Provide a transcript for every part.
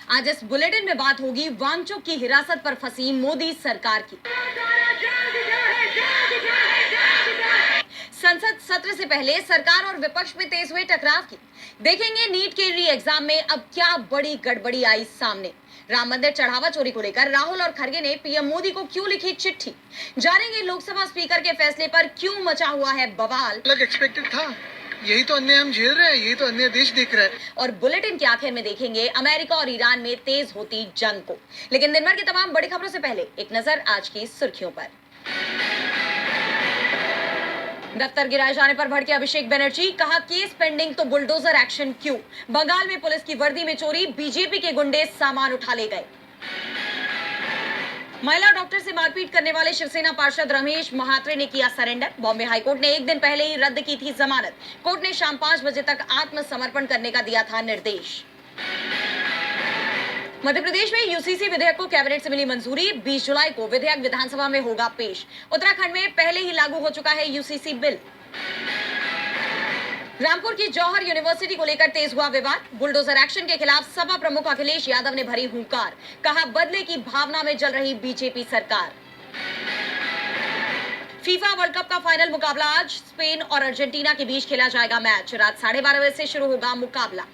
आज इस बुलेटिन में बात होगी वांगचुक की हिरासत पर फंसी मोदी सरकार की। संसद सत्र से पहले सरकार और विपक्ष में तेज हुए टकराव की। देखेंगे नीट के री एग्जाम में अब क्या बड़ी गड़बड़ी आई सामने। राम मंदिर चढ़ावा चोरी को लेकर राहुल और खड़गे ने पीएम मोदी को क्यों लिखी चिट्ठी। जानेंगे लोकसभा स्पीकर के फैसले पर क्यों मचा हुआ है बवाल। एक्सपेक्टेड था, यही तो अन्य हम झेल रहे हैं, यही तो अन्य देश देख रहा है। और बुलेटिन के आखिर में देखेंगे अमेरिका और ईरान में तेज होती जंग को। लेकिन दिन भर की तमाम बड़ी खबरों से पहले एक नजर आज की सुर्खियों पर। दफ्तर गिराए जाने पर भड़के अभिषेक बनर्जी, कहा केस पेंडिंग तो बुलडोजर एक्शन क्यों। बंगाल में पुलिस की वर्दी में चोरी, बीजेपी के गुंडे सामान उठा ले गए। महिला डॉक्टर से मारपीट करने वाले शिवसेना पार्षद रमेश महात्रे ने किया सरेंडर। बॉम्बे हाईकोर्ट ने एक दिन पहले ही रद्द की थी जमानत। कोर्ट ने शाम 5 बजे तक आत्मसमर्पण करने का दिया था निर्देश। मध्य प्रदेश में यूसीसी विधेयक को कैबिनेट से मिली मंजूरी। 20 जुलाई को विधेयक विधानसभा में होगा पेश। उत्तराखंड में पहले ही लागू हो चुका है यूसीसी बिल। रामपुर की जौहर यूनिवर्सिटी को लेकर तेज हुआ विवाद। बुलडोजर एक्शन के खिलाफ सपा प्रमुख अखिलेश यादव ने भरी हुंकार, कहा बदले की भावना में जल रही बीजेपी सरकार। फीफा वर्ल्ड कप का फाइनल मुकाबला आज स्पेन और अर्जेंटीना के बीच खेला जाएगा मैच। रात 12:30 बजे से शुरू होगा मुकाबला।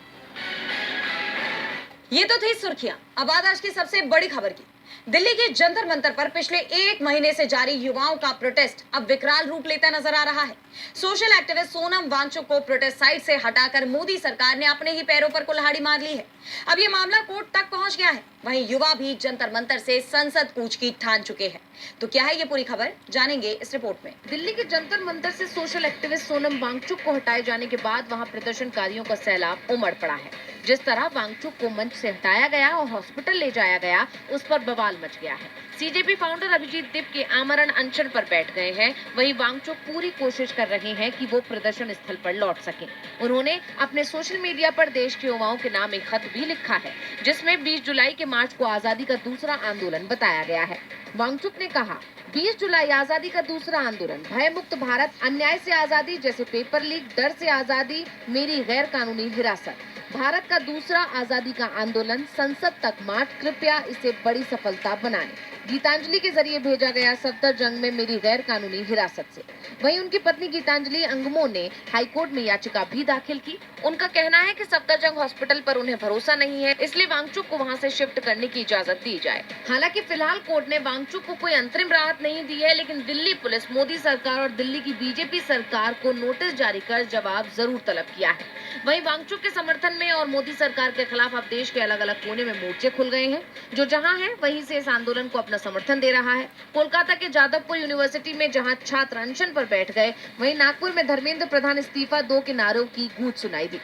ये तो थी सुर्खियां। अब बात आज की सबसे बड़ी खबर की। दिल्ली के जंतर मंतर पर पिछले 1 महीने से जारी युवाओं का प्रोटेस्ट अब विकराल रूप लेता नजर आ रहा है। सोशल एक्टिविस्ट सोनम वांगचुक को प्रोटेस्ट साइट से हटाकर मोदी सरकार ने अपने ही पैरों पर कुल्हाड़ी मार ली है। अब ये मामला कोर्ट तक पहुंच गया है। वहीं युवा भी जंतर मंतर से संसद कूच की ठान चुके हैं। तो क्या है ये पूरी खबर, जानेंगे इस रिपोर्ट में। दिल्ली के जंतर मंतर से सोशल एक्टिविस्ट सोनम वांगचुक को हटाए जाने के बाद वहां प्रदर्शनकारियों का सैलाब उमड़ पड़ा है। जिस तरह वांगचुक को मंच से हटाया गया और हॉस्पिटल ले जाया गया, उस पर बवाल मच गया है। सीजेपी फाउंडर अभिजीत दिप के आमरण अनशन पर बैठ गए हैं। वहीं वांगचुक पूरी कोशिश कर रहे हैं कि वो प्रदर्शन स्थल पर लौट सकें। उन्होंने अपने सोशल मीडिया पर देश के युवाओं के नाम एक खत भी लिखा है, जिसमें 20 जुलाई के मार्च को आजादी का दूसरा आंदोलन बताया गया है। वांगचुक ने कहा, 20 जुलाई आजादी का दूसरा आंदोलन, भय मुक्त भारत, अन्याय से आजादी जैसे पेपर लीक, डर से आजादी, मेरी गैर कानूनी हिरासत, भारत का दूसरा आजादी का आंदोलन, संसद तक मार्च, कृपया इसे बड़ी सफलता बनाने। गीतांजलि के जरिए भेजा गया सफदरजंग में मेरी गैर कानूनी हिरासत से। वहीं उनकी पत्नी गीतांजलि अंगमो ने हाईकोर्ट में याचिका भी दाखिल की। उनका कहना है कि सफदरजंग हॉस्पिटल पर उन्हें भरोसा नहीं है, इसलिए वांगचुक को वहां से शिफ्ट करने की इजाजत दी जाए। हालांकि फिलहाल कोर्ट ने वांगचुक को कोई अंतरिम राहत नहीं दी है, लेकिन दिल्ली पुलिस मोदी सरकार और दिल्ली की बीजेपी सरकार को नोटिस जारी कर जवाब जरूर तलब किया है। वहीं वांगचुक के समर्थन में और मोदी सरकार के खिलाफ अब देश के अलग अलग कोने में मोर्चे खुल गए हैं। जो जहां है वहीं से इस आंदोलन को अपना समर्थन दे रहा है। कोलकाता के जादवपुर यूनिवर्सिटी में जहां छात्र अनशन पर बैठ गए, वहीं नागपुर में धर्मेंद्र प्रधान इस्तीफा दो के नारों की गूंज सुनाई दी।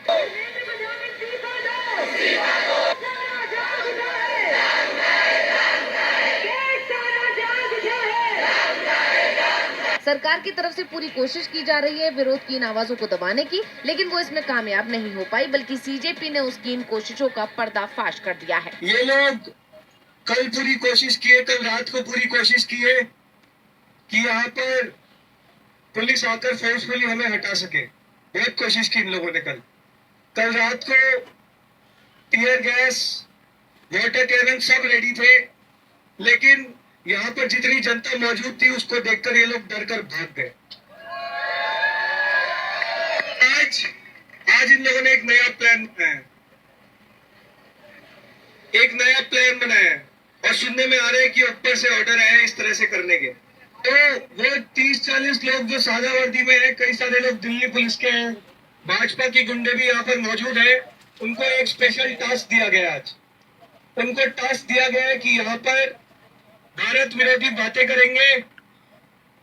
सरकार की तरफ से पूरी कोशिश की जा रही है विरोध की इन आवाजों को दबाने की, लेकिन वो इसमें कामयाब नहीं हो पाई, बल्कि सीजेपी ने उसकी इन कोशिशों का पर्दाफाश कर दिया है। ये लोग कल पूरी कोशिश किए, कल रात को पूरी कोशिश की है कि यहाँ पर पुलिस आकर फोर्सफुली हमें हटा सके। बहुत कोशिश की इन लोगों ने। कल रात को टीयर गैस, वाटर कैनन सब रेडी थे, लेकिन यहाँ पर जितनी जनता मौजूद थी उसको देखकर ये लोग डरकर भाग गए। आज इन लोगों ने एक नया प्लान बनाया और सुनने में आ रहा है कि ऊपर से ऑर्डर आया है इस तरह से करने के। तो वो 30-40 लोग जो सादा वर्दी में है, कई सारे लोग दिल्ली पुलिस के हैं, भाजपा के गुंडे भी यहाँ पर मौजूद है। उनको एक स्पेशल टास्क दिया गया। आज उनको टास्क दिया गया है कि यहाँ पर भारत विरोधी बातें करेंगे,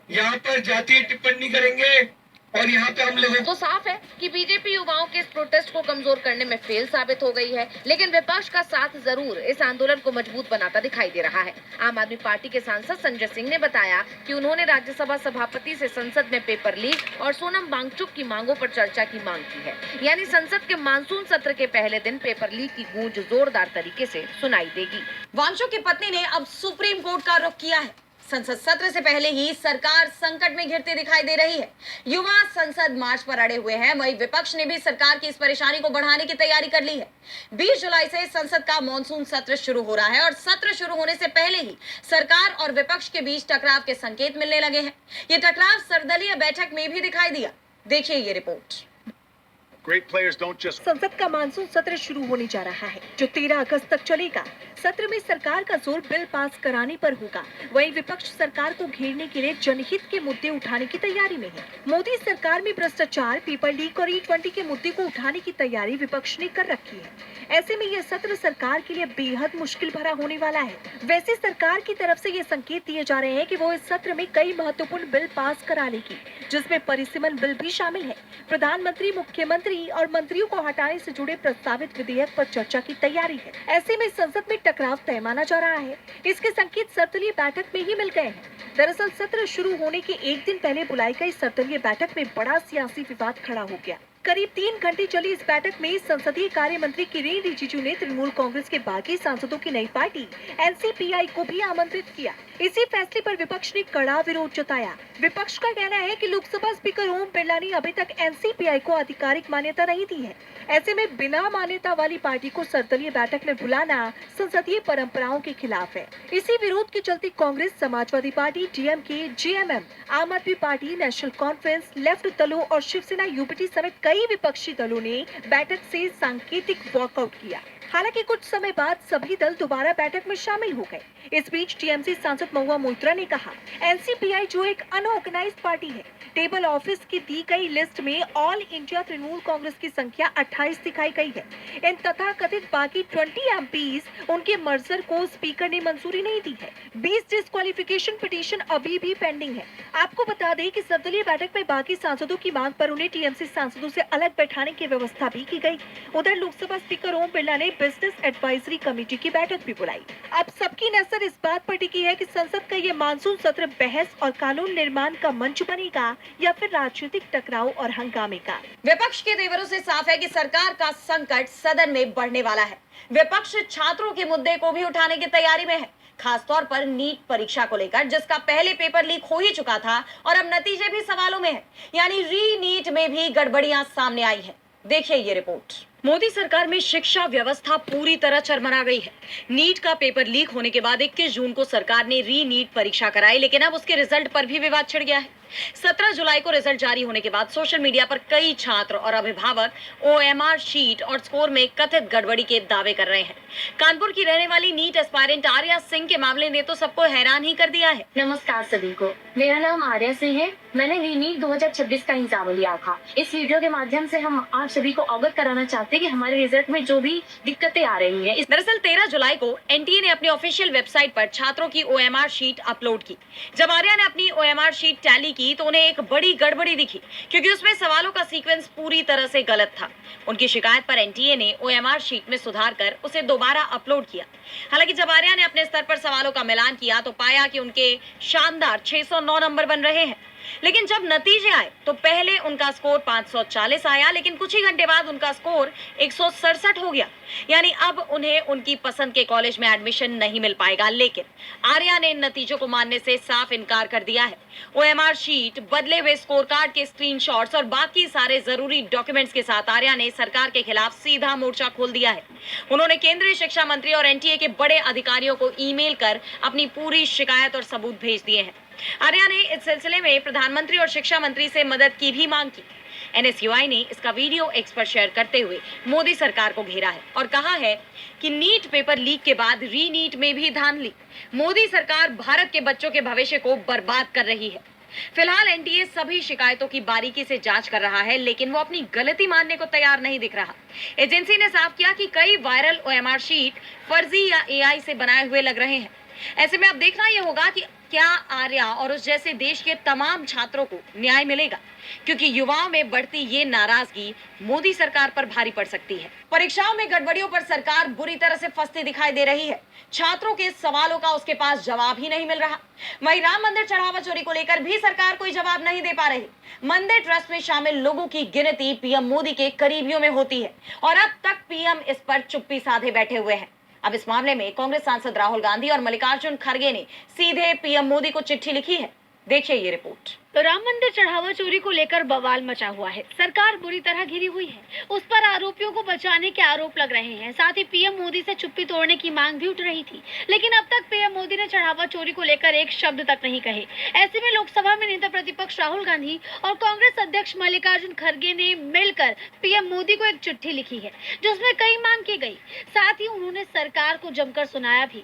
यहाँ पर जातीय टिप्पणी करेंगे और यहाँ पे हम लोगों तो साफ है कि बीजेपी युवाओं के इस प्रोटेस्ट को कमजोर करने में फेल साबित हो गई है, लेकिन विपक्ष का साथ जरूर इस आंदोलन को मजबूत बनाता दिखाई दे रहा है। आम आदमी पार्टी के सांसद संजय सिंह ने बताया कि उन्होंने राज्यसभा सभापति से संसद में पेपर लीक और सोनम वांगचुक की मांगों पर चर्चा की मांग की है। यानी संसद के मानसून सत्र के पहले दिन पेपर लीक की गूंज जोरदार तरीके से सुनाई देगी। वांगचुक की पत्नी ने अब सुप्रीम कोर्ट का रुख किया है। संसद सत्र से पहले ही सरकार संकट में घिरती दिखाई दे रही है। युवा संसद मार्च पर अड़े हुए हैं, वहीं विपक्ष ने भी सरकार की इस परेशानी को बढ़ाने की तैयारी कर ली है। 20 जुलाई से संसद का मॉनसून सत्र शुरू हो रहा है और सत्र शुरू होने से पहले ही सरकार और विपक्ष के बीच टकराव के संकेत मिलने लगे हैं। ये टकराव सर्वदलीय बैठक में भी दिखाई दिया। देखिए ये रिपोर्ट। संसद का मानसून सत्र शुरू होने जा रहा है, जो 13 अगस्त तक चलेगा। सत्र में सरकार का जोर बिल पास कराने पर होगा। वहीं विपक्ष सरकार को घेरने के लिए जनहित के मुद्दे उठाने की तैयारी में है। मोदी सरकार में भ्रष्टाचार, पेपर लीक और E20 के मुद्दे को उठाने की तैयारी विपक्ष ने कर रखी है। ऐसे में यह सत्र सरकार के लिए बेहद मुश्किल भरा होने वाला है। वैसे सरकार की तरफ से ये संकेत दिए जा रहे हैं कि वो इस सत्र में कई महत्वपूर्ण बिल पास करा लेगी, जिसमें परिसीमन बिल भी शामिल है। प्रधानमंत्री, मुख्यमंत्री और मंत्रियों को हटाने से जुड़े प्रस्तावित विधेयक पर चर्चा की तैयारी है। ऐसे में संसद में टकराव तय माना जा रहा है। इसके संकेत सर्वदलीय बैठक में ही मिल गए हैं। दरअसल सत्र शुरू होने के एक दिन पहले बुलाई गई सर्वदलीय बैठक में बड़ा सियासी विवाद खड़ा हो गया। करीब 3 घंटे चली इस बैठक में संसदीय कार्य मंत्री किरेन रिजिजू ने तृणमूल कांग्रेस के बाकी सांसदों की नई पार्टी NCPI को भी आमंत्रित किया। इसी फैसले पर विपक्ष ने कड़ा विरोध जताया। विपक्ष का कहना है कि लोकसभा स्पीकर ओम बिरला ने अभी तक NCPI को आधिकारिक मान्यता नहीं दी है। ऐसे में बिना मान्यता वाली पार्टी को सर्वदलीय बैठक में बुलाना संसदीय परंपराओं के खिलाफ है। इसी विरोध के चलते Congress, Samajwadi party, DMK, JMM, आम आदमी पार्टी, नेशनल कॉन्फ्रेंस, लेफ्ट दलों और शिवसेना UPT समेत कई विपक्षी दलों ने बैठक से सांकेतिक वॉकआउट किया। हालांकि कुछ समय बाद सभी दल दोबारा बैठक में शामिल हो गए। इस बीच TMC सांसद महुआ मोइत्रा ने कहा, NCPI जो एक अनऑर्गेनाइज्ड पार्टी है, टेबल ऑफिस की दी गई लिस्ट में ऑल इंडिया तृणमूल कांग्रेस की संख्या 28 दिखाई गई है। इन तथाकथित बाकी 20 MPs उनके मर्जर को स्पीकर ने मंजूरी नहीं दी है। 20 डिस्क्वालिफिकेशन पिटीशन अभी भी पेंडिंग है। आपको बता दें कि सर्वदलीय बैठक में बाकी सांसदों की मांग पर उन्हें TMC सांसदों से अलग बैठाने की व्यवस्था भी की गई। उधर लोकसभा स्पीकर ओम बिरला ने बिजनेस एडवाइजरी कमेटी की बैठक भी बुलाई। अब सबकी नजर इस बात पर टिकी है कि संसद का ये मानसून सत्र बहस और कानून निर्माण का मंच बनेगा या फिर राजनीतिक टकराव और हंगामे का। विपक्ष के तेवरों से साफ है कि सरकार का संकट सदन में बढ़ने वाला है। विपक्ष छात्रों के मुद्दे को भी उठाने की तैयारी में है, खासतौर पर नीट परीक्षा को लेकर, जिसका पहले पेपर लीक हो ही चुका था और अब नतीजे भी सवालों में है। यानी री-नीट में भी गड़बड़ियां सामने आई है। देखिए ये रिपोर्ट। मोदी सरकार में शिक्षा व्यवस्था पूरी तरह चरमरा गई है। नीट का पेपर लीक होने के बाद 21 जून को सरकार ने री-नीट परीक्षा कराई, लेकिन अब उसके रिजल्ट पर भी विवाद छिड़ गया है। 17 जुलाई को रिजल्ट जारी होने के बाद सोशल मीडिया पर कई छात्र और अभिभावक OMR शीट और स्कोर में कथित गड़बड़ी के दावे कर रहे हैं। कानपुर की रहने वाली नीट एस्पायरेंट आर्या सिंह के मामले ने तो सबको हैरान ही कर दिया है। नमस्कार सभी को, मेरा नाम आर्या सिंह है। मैंने री-नीट 2026 का एग्जाम लिया था। इस वीडियो के माध्यम से हम आप सभी को अवगत कराना चाहते हैं कि हमारे रिजल्ट में जो भी दिक्कतें आ रही हैं। दरअसल 13 जुलाई को NTA ने अपनी ऑफिशियल वेबसाइट पर छात्रों की OMR शीट अपलोड की। जब आर्या ने अपनी OMR शीट टैली की तो उन्हें एक बड़ी गड़बड़ी दिखी, क्योंकि उसमें सवालों का सीक्वेंस पूरी तरह से गलत था। उनकी शिकायत पर NTA ने OMR शीट में सुधार कर उसे दोबारा अपलोड किया। हालांकि जब आर्या ने अपने स्तर पर सवालों का मिलान किया तो पाया कि उनके शानदार 609 नंबर बन रहे हैं। लेकिन जब नतीजे आए तो पहले उनका स्कोर 540 आया, लेकिन कुछ ही घंटे बाद उनका स्कोर 167 हो गया। यानी अब उन्हें उनकी पसंद के कॉलेज में एडमिशन नहीं मिल पाएगा। लेकिन आर्या ने इन नतीजों को मानने से साफ इनकार कर दिया है। OMR शीट, बदले हुए स्कोर कार्ड के स्क्रीनशॉट्स और बाकी सारे जरूरी डॉक्यूमेंट्स के साथ आर्या ने सरकार के खिलाफ सीधा मोर्चा खोल दिया है। उन्होंने केंद्रीय शिक्षा मंत्री और NTA के बड़े अधिकारियों को ईमेल कर अपनी पूरी शिकायत और सबूत भेज दिए हैं। आर्या ने इस सिलसिले में प्रधानमंत्री और शिक्षा मंत्री से मदद की भी मांग की। NSUI ने इसका वीडियो X पर शेयर करते हुए मोदी सरकार को घेरा है और कहा है कि नीट पेपर लीक के बाद री-नीट में भी धांधली। मोदी सरकार भारत के बच्चों के भविष्य को बर्बाद कर रही है। फिलहाल NTA सभी शिकायतों की बारीकी से जांच कर रहा है, लेकिन वो अपनी गलती मानने को तैयार नहीं दिख रहा। एजेंसी ने साफ किया कि कई वायरल OMR शीट फर्जी या AI से बनाए हुए लग रहे हैं। ऐसे में अब देखना यह होगा कि क्या आर्या और उस जैसे देश के तमाम छात्रों को न्याय मिलेगा, क्योंकि युवाओं में बढ़ती ये नाराजगी मोदी सरकार पर भारी पड़ सकती है। परीक्षाओं में गड़बड़ियों पर सरकार बुरी तरह से फंसती दिखाई दे रही है। छात्रों के सवालों का उसके पास जवाब ही नहीं मिल रहा। वहीं राम मंदिर चढ़ावा चोरी को लेकर भी सरकार कोई जवाब नहीं दे पा रही। मंदिर ट्रस्ट में शामिल लोगों की गिनती PM मोदी के करीबियों में होती है और अब तक PM इस पर चुप्पी साधे बैठे हुए हैं। अब इस मामले में कांग्रेस सांसद राहुल गांधी और मल्लिकार्जुन खड़गे ने सीधे पीएम मोदी को चिट्ठी लिखी है। देखिए ये रिपोर्ट। तो राम मंदिर चढ़ावा चोरी को लेकर बवाल मचा हुआ है। सरकार बुरी तरह घिरी हुई है। उस पर आरोपियों को बचाने के आरोप लग रहे हैं। साथ ही पीएम मोदी से चुप्पी तोड़ने की मांग भी उठ रही थी, लेकिन अब तक पीएम मोदी ने चढ़ावा चोरी को लेकर एक शब्द तक नहीं कहे। ऐसे में लोकसभा में नेता प्रतिपक्ष राहुल गांधी और कांग्रेस अध्यक्ष मल्लिकार्जुन खड़गे ने मिलकर पीएम मोदी को एक चिट्ठी लिखी है, जिसमें कई मांग की गई। साथ ही उन्होंने सरकार को जमकर सुनाया भी।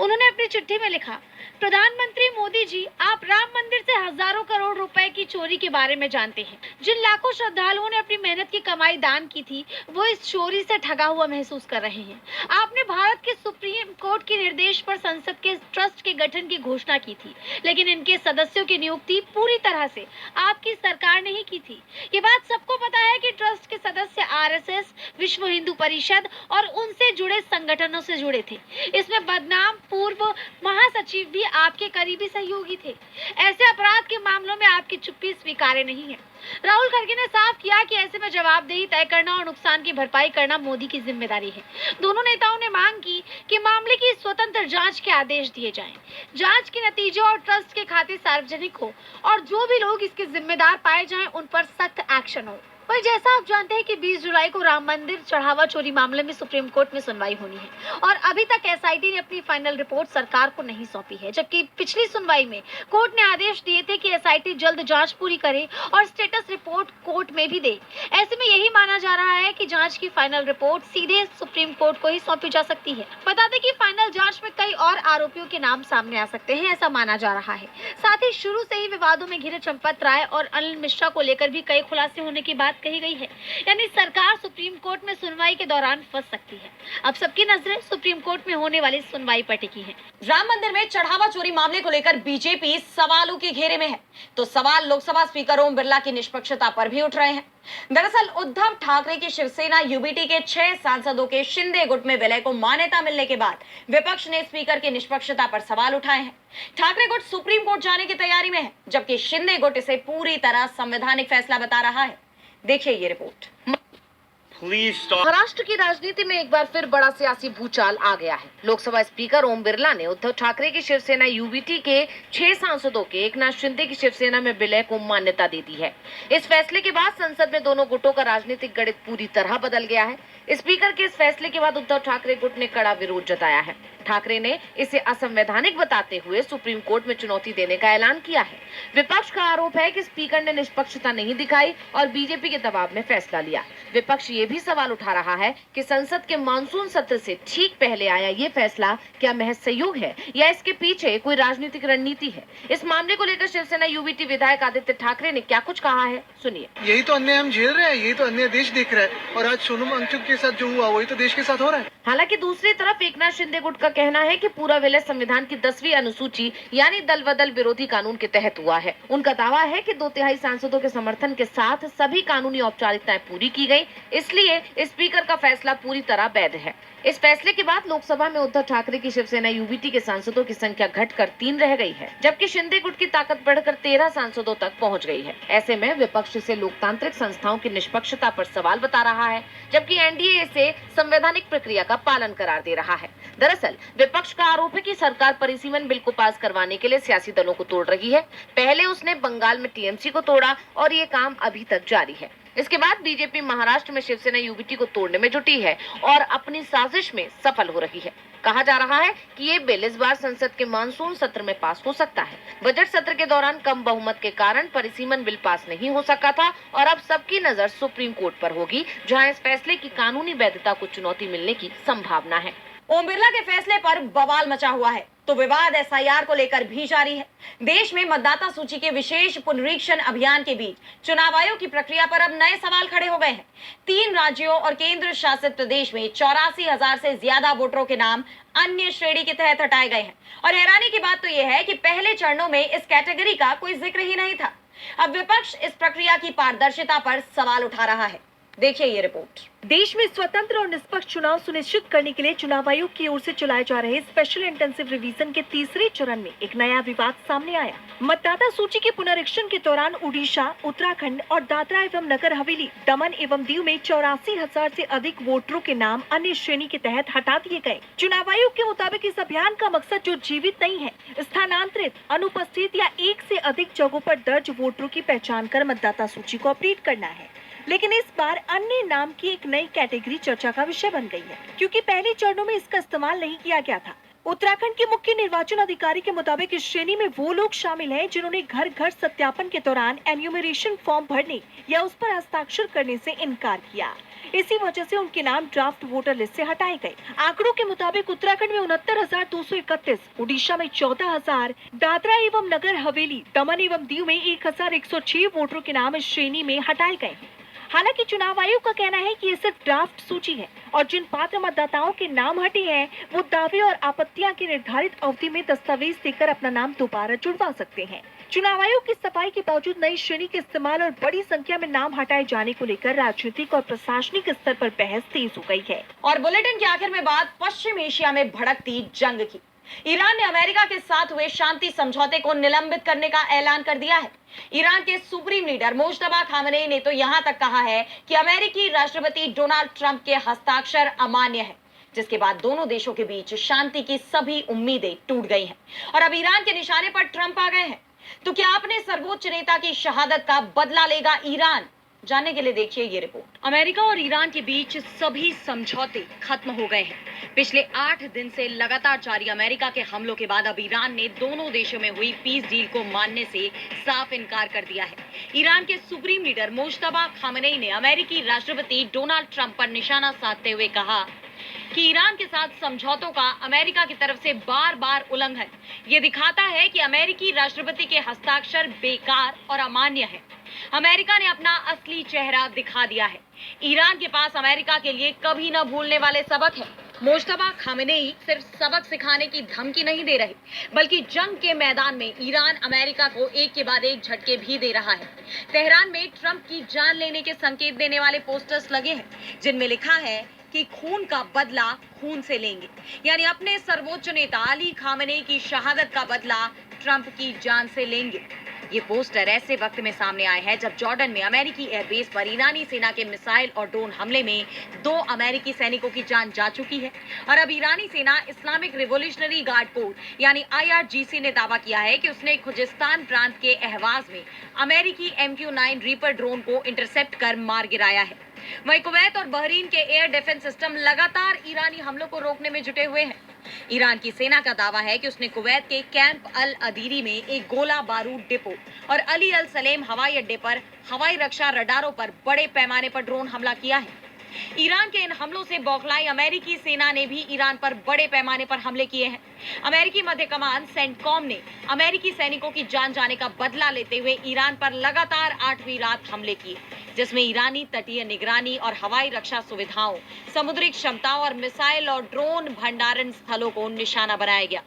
उन्होंने अपनी चिट्ठी में लिखा, प्रधानमंत्री मोदी जी, आप राम मंदिर से हजारों करोड़ रुपए की चोरी के बारे में जानते हैं। जिन लाखों श्रद्धालुओं ने अपनी मेहनत की कमाई दान की थी, वो इस चोरी से ठगा हुआ महसूस कर रहे हैं। आपने भारत के सुप्रीम कोर्ट के निर्देश पर संसद के ट्रस्ट के गठन की घोषणा की थी, लेकिन इनके सदस्यों की नियुक्ति पूरी तरह से आपकी सरकार ने ही की थी। ये बात सबको पता है कि ट्रस्ट के सदस्य आरएसएस, विश्व हिंदू परिषद और उनसे जुड़े संगठनों से जुड़े थे। इसमें बदनाम पूर्व महासचिव भी आपके करीबी सहयोगी थे। ऐसे अपराध के मामलों में आपकी चुप्पी स्वीकार्य नहीं है। राहुल खड़गे ने साफ किया कि ऐसे में जवाबदेही तय करना और नुकसान की भरपाई करना मोदी की जिम्मेदारी है। दोनों नेताओं ने मांग की कि मामले की स्वतंत्र जांच के आदेश दिए जाएं। जांच के नतीजे और ट्रस्ट के खाते सार्वजनिक हो और जो भी लोग इसके जिम्मेदार पाए जाएं, उन पर सख्त एक्शन हो। पर जैसा आप जानते हैं कि 20 जुलाई को राम मंदिर चढ़ावा चोरी मामले में सुप्रीम कोर्ट में सुनवाई होनी है और अभी तक एसआईटी ने अपनी फाइनल रिपोर्ट सरकार को नहीं सौंपी है, जबकि पिछली सुनवाई में कोर्ट ने आदेश दिए थे कि एसआईटी जल्द जांच पूरी करे और स्टेटस रिपोर्ट कोर्ट में भी दे। ऐसे में यही माना जा रहा है कि जांच की फाइनल रिपोर्ट सीधे सुप्रीम कोर्ट को ही सौंपी जा सकती है। बता दें कि फाइनल जांच में कई और आरोपियों के नाम सामने आ सकते हैं, ऐसा माना जा रहा है। साथ ही शुरू से ही विवादों में घिरे चंपत राय और अनिल मिश्रा को लेकर भी कई खुलासे होने की बात कही गई है। यानी सरकार सुप्रीम कोर्ट में सुनवाई के दौरान फंस सकती है। अब सबकी नजरें सुप्रीम कोर्ट में होने वाली सुनवाई पर टिकी हैं। राम मंदिर में चढ़ावा चोरी मामले को लेकर बीजेपी सवालों के घेरे में है, तो सवाल लोकसभा स्पीकर ओम बिरला की निष्पक्षता पर भी उठ रहे हैं। दरअसल उद्धव ठाकरे की शिवसेना यूबीटी के 6 सांसदों के शिंदे गुट में विलय को मान्यता मिलने के बाद विपक्ष ने स्पीकर की निष्पक्षता पर सवाल उठाए हैं। ठाकरे गुट सुप्रीम कोर्ट जाने की तैयारी में है, जबकि शिंदे गुट इसे पूरी तरह संवैधानिक फैसला बता रहा है। देखिए ये रिपोर्ट। महाराष्ट्र की राजनीति में एक बार फिर बड़ा सियासी भूचाल आ गया है। लोकसभा स्पीकर ओम बिरला ने उद्धव ठाकरे की शिवसेना यूबीटी के 6 सांसदों के एकनाथ शिंदे की शिवसेना में विलय को मान्यता दे दी है। इस फैसले के बाद संसद में दोनों गुटों का राजनीतिक गणित पूरी तरह बदल गया है। स्पीकर के इस फैसले के बाद उद्धव ठाकरे गुट ने कड़ा विरोध जताया है। ठाकरे ने इसे असंवैधानिक बताते हुए सुप्रीम कोर्ट में चुनौती देने का ऐलान किया है। विपक्ष का आरोप है कि स्पीकर ने निष्पक्षता नहीं दिखाई और बीजेपी के दबाव में फैसला लिया। विपक्ष ये भी सवाल उठा रहा है कि संसद के मानसून सत्र से ठीक पहले आया ये फैसला क्या महज संयोग है या इसके पीछे कोई राजनीतिक रणनीति है। इस मामले को लेकर शिवसेना यूबीटी विधायक आदित्य ठाकरे ने क्या कुछ कहा है, सुनिए। यही तो अन्याय हम झेल रहे हैं, यही तो अन्य देश देख रहा है और आज सोनम वांगचुक के साथ जो हुआ वही तो देश के साथ हो रहा है। हालांकि दूसरी तरफ एकनाथ शिंदे गुट का कहना है कि पूरा विलय संविधान की 10वीं अनुसूची यानी दल बदल विरोधी कानून के तहत हुआ है। उनका दावा है कि 2/3 सांसदों के समर्थन के साथ सभी कानूनी औपचारिकताएं पूरी की गई, इसलिए स्पीकर का फैसला पूरी तरह वैध है। इस फैसले के बाद लोकसभा में उद्धव ठाकरे की शिवसेना यूबीटी के सांसदों की संख्या घटकर 3 रह गई है, जबकि शिंदे गुट की ताकत बढ़कर 13 सांसदों तक पहुंच गई है। ऐसे में विपक्ष इसे लोकतांत्रिक संस्थाओं की निष्पक्षता पर सवाल बता रहा है, जबकि एनडीए इसे संवैधानिक प्रक्रिया का पालन करार दे रहा है। दरअसल विपक्ष का आरोप है कि सरकार परिसीमन बिल को पास करवाने के लिए सियासी दलों को तोड़ रही है। पहले उसने बंगाल में टीएमसी को तोड़ा और ये काम अभी तक जारी है। इसके बाद बीजेपी महाराष्ट्र में शिवसेना यूबीटी को तोड़ने में जुटी है और अपनी साजिश में सफल हो रही है। कहा जा रहा है कि ये बिल इस बार संसद के मानसून सत्र में पास हो सकता है। बजट सत्र के दौरान कम बहुमत के कारण परिसीमन बिल पास नहीं हो सका था और अब सबकी नजर सुप्रीम कोर्ट पर होगी, जहां इस फैसले की कानूनी वैधता को चुनौती मिलने की संभावना है। ओम बिरला के फैसले पर बवाल मचा हुआ है, तो विवाद एसआईआर को लेकर भी जारी है। देश में मतदाता सूची के विशेष पुनरीक्षण अभियान के बीच चुनाव आयोग की प्रक्रिया पर अब नए सवाल खड़े हो गए हैं। 3 राज्यों और केंद्र शासित प्रदेश में 84,000 से ज्यादा वोटरों के नाम अन्य श्रेणी के तहत हटाए गए हैं और हैरानी की बात तो यह है कि पहले चरणों में इस कैटेगरी का कोई जिक्र ही नहीं था। अब विपक्ष इस प्रक्रिया की पारदर्शिता पर सवाल उठा रहा है। देखिए ये रिपोर्ट। देश में स्वतंत्र और निष्पक्ष चुनाव सुनिश्चित करने के लिए चुनाव आयोग की ओर से चलाए जा रहे स्पेशल इंटेंसिव रिवीजन के तीसरे चरण में एक नया विवाद सामने आया। मतदाता सूची के पुनरीक्षण के दौरान उड़ीसा, उत्तराखंड और दादरा एवं नगर हवेली, दमन एवं दीव में 84,000 से अधिक वोटरों के नाम अन्य श्रेणी के तहत हटा दिए गए। चुनाव आयोग के मुताबिक इस अभियान का मकसद जो जीवित नहीं है, स्थानांतरित, अनुपस्थित या एक से अधिक जगहों पर दर्ज वोटरों की पहचान कर मतदाता सूची को अपडेट करना है। लेकिन इस बार अन्य नाम की एक नई कैटेगरी चर्चा का विषय बन गई है, क्योंकि पहले चरणों में इसका इस्तेमाल नहीं किया गया था। उत्तराखंड के मुख्य निर्वाचन अधिकारी के मुताबिक इस श्रेणी में वो लोग शामिल हैं जिन्होंने घर घर सत्यापन के दौरान एन्यूमरेशन फॉर्म भरने या उस पर हस्ताक्षर करने से इनकार किया। इसी वजह से उनके नाम ड्राफ्ट वोटर लिस्ट से हटाए गए। आंकड़ों के मुताबिक उत्तराखंड में 69,231, उड़ीसा में 14,000, दादरा एवं नगर हवेली, दमन एवं दीव में 1,106 वोटरों के नाम इस श्रेणी में हटाए गए हैं। हालांकि चुनाव आयोग का कहना है कि ये सिर्फ ड्राफ्ट सूची है और जिन पात्र मतदाताओं के नाम हटे हैं वो दावे और आपत्तियां की निर्धारित अवधि में दस्तावेज देकर अपना नाम दोबारा जुड़वा सकते हैं। चुनाव आयोग की सफाई के बावजूद नई श्रेणी के इस्तेमाल और बड़ी संख्या में नाम हटाए जाने को लेकर राजनीतिक और प्रशासनिक स्तर पर बहस तेज हो गई है। और बुलेटिन के आखिर में बात पश्चिम एशिया में भड़कती जंग की। ईरान ने अमेरिका के साथ हुए शांति समझौते को निलंबित करने का ऐलान कर दिया है। ईरान के सुप्रीम लीडर मुश्तबा खामनेई ने तो यहां तक कहा है कि अमेरिकी राष्ट्रपति डोनाल्ड ट्रंप के हस्ताक्षर अमान्य है, जिसके बाद दोनों देशों के बीच शांति की सभी उम्मीदें टूट गई हैं और अब ईरान के निशाने पर ट्रंप आ गए हैं। तो क्या अपने सर्वोच्च नेता की शहादत का बदला लेगा ईरान? जानने के लिए देखिए ये रिपोर्ट। अमेरिका और ईरान के बीच सभी समझौते खत्म हो गए हैं। पिछले 8 दिन से लगातार जारी अमेरिका के हमलों के बाद अब ईरान ने दोनों देशों में हुई पीस डील को मानने से साफ इनकार कर दिया है। ईरान के सुप्रीम लीडर मुश्तबा खामनेई ने अमेरिकी राष्ट्रपति डोनाल्ड ट्रंप पर निशाना साधते हुए कहा कि ईरान के साथ समझौतों का अमेरिका की तरफ से बार-बार उल्लंघन ये दिखाता है कि अमेरिकी राष्ट्रपति के हस्ताक्षर बेकार और अमान्य है। अमेरिका ने अपना असली चेहरा दिखा दिया है। ईरान के पास अमेरिका के लिए कभी न भूलने वाले सबक है। मुश्तबा खामनेई सिर्फ सबक सिखाने की धमकी नहीं दे रहे, बल्कि जंग के मैदान में ईरान अमेरिका को एक के बाद एक झटके भी दे रहा है। तेहरान में ट्रंप की जान लेने के संकेत देने वाले पोस्टर्स लगे हैं, जिनमें लिखा है कि खून का बदला खून से लेंगे, यानी अपने सर्वोच्च नेता अली खामनेई की शहादत का बदला ट्रंप की जान से लेंगे। ये पोस्टर ऐसे वक्त में सामने आए हैं जब जॉर्डन में अमेरिकी एयरबेस पर ईरानी सेना के मिसाइल और ड्रोन हमले में 2 अमेरिकी सैनिकों की जान जा चुकी है और अब ईरानी सेना इस्लामिक रिवोल्यूशनरी गार्ड कोर यानी IRGC ने दावा किया है कि उसने खुजिस्तान प्रांत के अहवाज में अमेरिकी MQ-9 रीपर ड्रोन को इंटरसेप्ट कर मार गिराया है। वहीं कुवैत और बहरीन के एयर डिफेंस सिस्टम लगातार ईरानी हमलों को रोकने में जुटे हुए हैं। ईरान की सेना का दावा है कि उसने कुवैत के कैंप अल अदीरी में एक गोला बारूद डिपो और अली अल सलेम हवाई अड्डे पर हवाई रक्षा रडारों पर बड़े पैमाने पर ड्रोन हमला किया है। ईरान के इन हमलों से बौखलाई अमेरिकी सेना ने भी ईरान पर बड़े पैमाने पर हमले किए हैं। अमेरिकी मध्य कमान सेंटकॉम ने अमेरिकी सैनिकों की जान जाने का बदला लेते हुए ईरान पर लगातार 8वीं रात हमले किए, जिसमें ईरानी तटीय निगरानी और हवाई रक्षा सुविधाओं, समुद्री क्षमताओं और मिसाइल और ड्रोन भंडारण स्थलों को निशाना बनाया गया।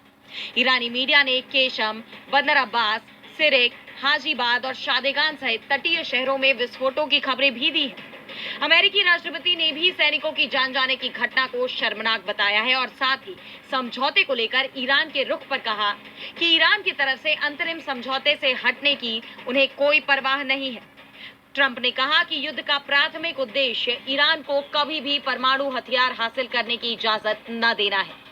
ईरानी मीडिया ने केशम, बंदर अब्बास, सिरिक, हाजीबाद और शादेगान सहित तटीय शहरों में विस्फोटों की खबरें भी दी हैं। अमेरिकी राष्ट्रपति ने भी सैनिकों की जान जाने की घटना को शर्मनाक बताया है और साथ ही समझौते को लेकर ईरान के रुख पर कहा कि ईरान की तरफ से अंतरिम समझौते से हटने की उन्हें कोई परवाह नहीं है। ट्रंप ने कहा कि युद्ध का प्राथमिक उद्देश्य ईरान को कभी भी परमाणु हथियार हासिल करने की इजाजत न देना है।